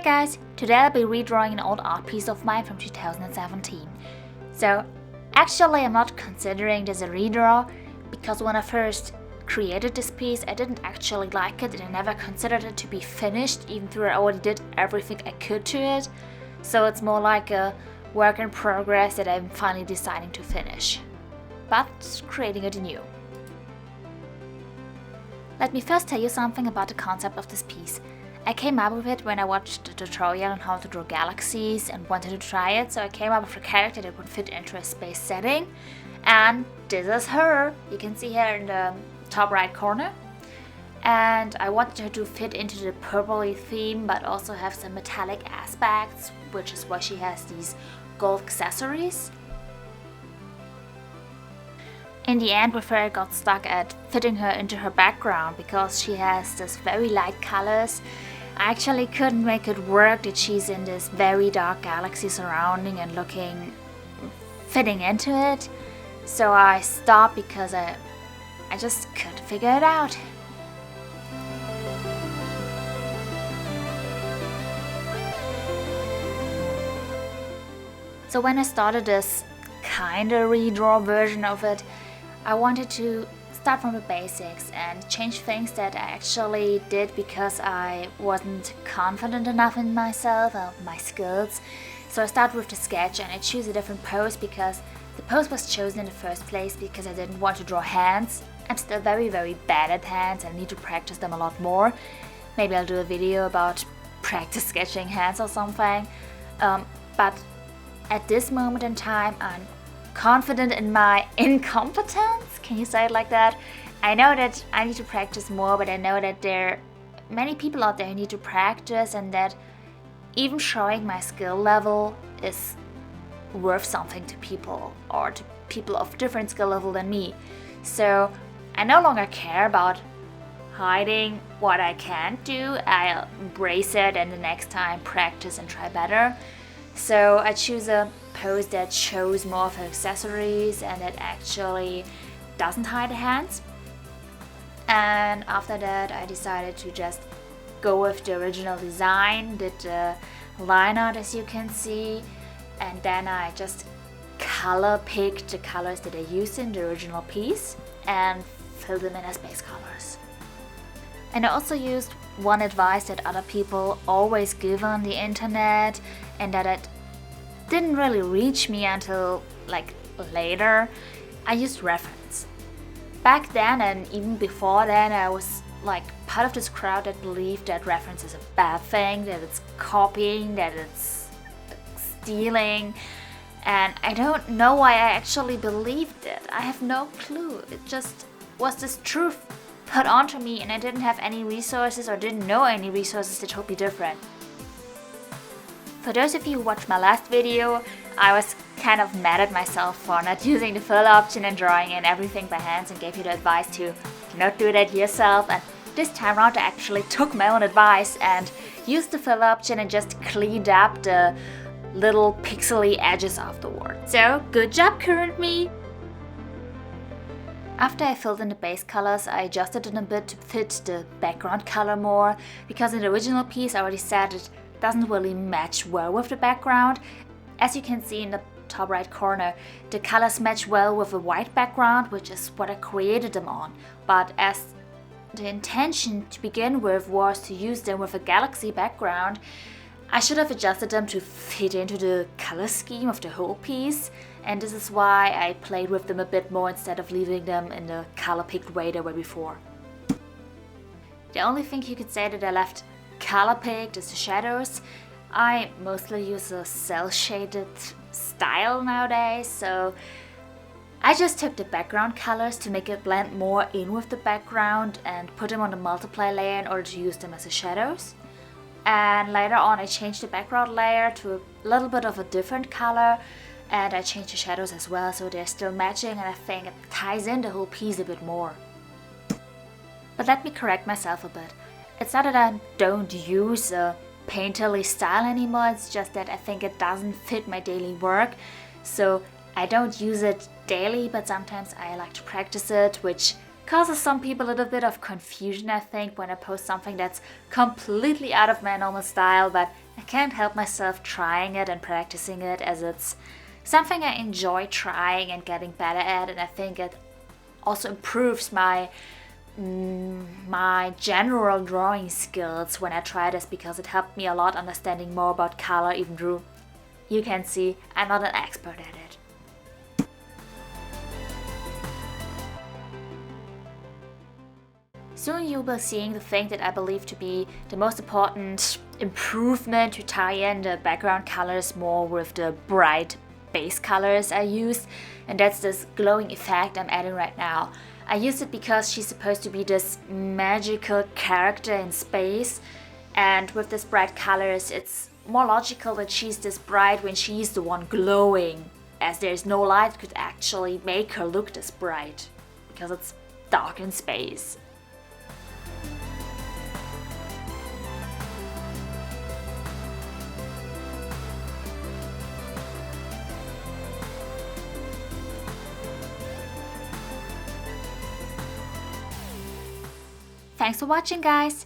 Hey guys, today I'll be redrawing an old art piece of mine from 2017. So actually I'm not considering this a redraw because when I first created this piece I didn't actually like it and I never considered it to be finished even though I already did everything I could to it. So it's more like a work in progress that I'm finally deciding to finish, but creating it anew. Let me first tell you something about the concept of this piece. I came up with it when I watched the tutorial on how to draw galaxies and wanted to try it, so I came up with a character that would fit into a space setting. And this is her! You can see her in the top right corner. And I wanted her to fit into the purpley theme but also have some metallic aspects, which is why she has these gold accessories. In the end, with her, I got stuck at fitting her into her background because she has this very light colors. I actually couldn't make it work that she's in this very dark galaxy surrounding and fitting into it. So I stopped because I just couldn't figure it out. So when I started this kinda redraw version of it, I wanted to start from the basics and change things that I actually did because I wasn't confident enough in myself or my skills. So I started with the sketch and I choose a different pose because the pose was chosen in the first place because I didn't want to draw hands. I'm still very bad at hands and I need to practice them a lot more. Maybe I'll do a video about practice sketching hands or something. But at this moment in time, I'm confident in my incompetence. Can you say it like that? I know that I need to practice more, but I know that there are many people out there who need to practice and that even showing my skill level is worth something to people or to people of different skill level than me. So I no longer care about hiding what I can't do. I'll embrace it and the next time practice and try better. So I choose a pose that shows more of her accessories and that actually doesn't hide the hands. And after that I decided to just go with the original design, did the line art as you can see, and then I just color picked the colors that I used in the original piece and filled them in as base colors. And I also used one advice that other people always give on the internet and that it didn't really reach me until later. I used reference. Back then and even before then I was part of this crowd that believed that reference is a bad thing, that it's copying, that it's stealing, and I don't know why I actually believed it. I have no clue. It just was this truth put onto me and I didn't have any resources or didn't know any resources that told me different. For those of you who watched my last video, I was kind of mad at myself for not using the fill option and drawing in everything by hands and gave you the advice to not do that yourself, and this time around I actually took my own advice and used the fill option and just cleaned up the little pixely edges afterward. So good job, current me! After I filled in the base colors, I adjusted it a bit to fit the background color more, because in the original piece I already said it doesn't really match well with the background. As you can see in the top right corner, the colors match well with a white background, which is what I created them on. But as the intention to begin with was to use them with a galaxy background, I should have adjusted them to fit into the color scheme of the whole piece, and this is why I played with them a bit more instead of leaving them in the color picked way they were before. The only thing you could say that I left color picked is the shadows. I mostly use a cel shaded style nowadays, so I just took the background colors to make it blend more in with the background and put them on the multiply layer in order to use them as the shadows. And later on I changed the background layer to a little bit of a different color and I changed the shadows as well so they're still matching, and I think it ties in the whole piece a bit more. But let me correct myself a bit. It's not that I don't use a painterly style anymore, it's just that I think it doesn't fit my daily work. So I don't use it daily, but sometimes I like to practice it, which causes some people a little bit of confusion, I think, when I post something that's completely out of my normal style, but I can't help myself trying it and practicing it, as it's something I enjoy trying and getting better at, and I think it also improves my general drawing skills when I try this, because it helped me a lot understanding more about color, even though you can see I'm not an expert at it. Soon you'll be seeing the thing that I believe to be the most important improvement to tie in the background colors more with the bright base colors I use, and that's this glowing effect I'm adding right now. I use it because she's supposed to be this magical character in space, and with this bright colors it's more logical that she's this bright when she's the one glowing, as there's no light that could actually make her look this bright, because it's dark in space. Thanks for watching, guys!